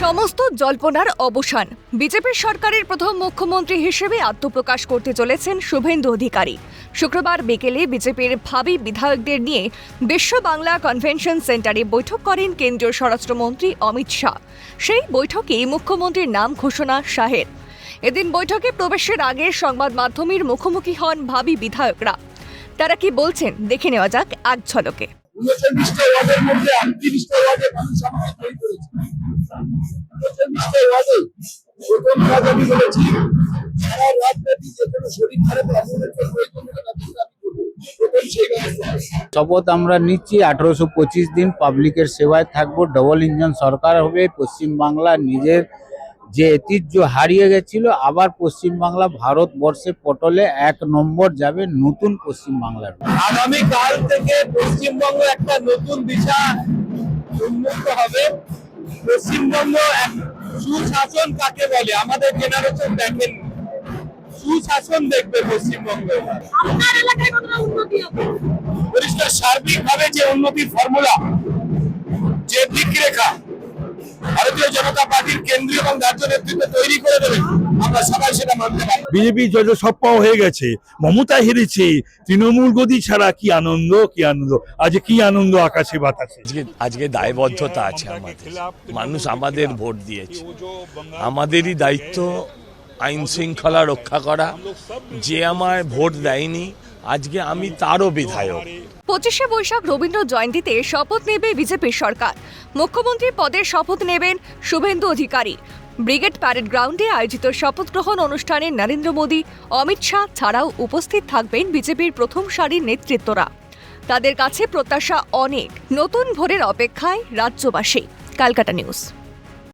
সমস্ত জল্পনার অবসান। বিজেপির সরকারের প্রথম মুখ্যমন্ত্রী হিসেবে আত্মপ্রকাশ করতে চলেছেন শুভেন্দু অধিকারী। শুক্রবার বিকেলে বিজেপির ভাবী বিধায়কদের নিয়ে বিশ্ব বাংলা কনভেনশন সেন্টারে বৈঠক করেন কেন্দ্রীয় স্বরাষ্ট্রমন্ত্রী অমিত শাহ। সেই বৈঠকে মুখ্যমন্ত্রীর নাম ঘোষণা শাহের। এদিন বৈঠকে প্রবেশের আগে সংবাদ মাধ্যমের মুখোমুখি হন ভাবী বিধায়করা। তারা কি বলছেন দেখে নেওয়া যাক এক ঝলকে। 39টা ওয়ার্ডের মধ্যে 38টা ওয়ার্ডে মানুষ আমাকে তৈরি করেছে। 39টা ওয়ার্ডে প্রথম কাজ আমি বলেছি, সারা রাজনীতি যে কোনো শরীর খারাপ অবহেলার প্রয়োজন হলে তাদের আমি করবো। প্রথম সেই ব্যবস্থা। শপথ আমরা নিচ্ছি 1825 দিন পাবলিকের সেবায় থাকবো। ডবল ইঞ্জিন সরকার হবে। পশ্চিমবাংলা নিজের যে ঐতিহ্য হারিয়ে গেছিল, আবার পশ্চিমবাংলা ভারতবর্ষে পটলে 1 নম্বর যাবে, নতুন পশ্চিমবাংলার। আগামী কাল থেকে পশ্চিমবঙ্গ একটা নতুন দিশা উন্মুক্ত হবে। পশ্চিমবঙ্গ এক সুশাসন কাকে বলে আমাদের জেনারেশন দেখেন, সুশাসন দেখবে পশ্চিমবঙ্গ। আপনার এলাকায় কতটা উন্নতি হবে? পরিষ্কার সার্বিকভাবে যে উন্নতির ফর্মুলা, যে দিকরেখা ভারতীয় জনতা পার্টির কেন্দ্রীয় এবং রাজ্য নেতৃত্ব তৈরি করে দেবে, আমরা সবাই সেটা মানতে পারি। বিজেপি যত সব পাওয়া হয়ে গেছে, মমতা হেরেছে, তৃণমূল গদি ছাড়া কি আনন্দ, কি আনন্দ, আজ কি আনন্দ আকাশে বাতাসে। আজকে দায়বদ্ধতা আছে আমাদের, মানুষ আমাদের ভোট দিয়েছে, আমাদেরই দায়িত্ব আইন শৃঙ্খলা রক্ষা করা। যে আমায় ভোট দেয়নি, আজকে আমি তারও বিধায়ক। 25শে বৈশাখ রবীন্দ্র জয়ন্তীতে শপথ নেবে বিজেপির সরকার। মুখ্যমন্ত্রী পদের শপথ নেবেন শুভেন্দু অধিকারী। ব্রিগেড প্যারেড গ্রাউন্ডে আয়োজিত শপথ গ্রহণ অনুষ্ঠানে নরেন্দ্র মোদী, অমিত শাহ ছাড়াও উপস্থিত থাকবেন বিজেপির প্রথম সারির নেতৃত্বরা। তাদের কাছে প্রত্যাশা অনেক। নতুন ভোরের অপেক্ষায় রাজ্যবাসী। ক্যালকাটা নিউজ।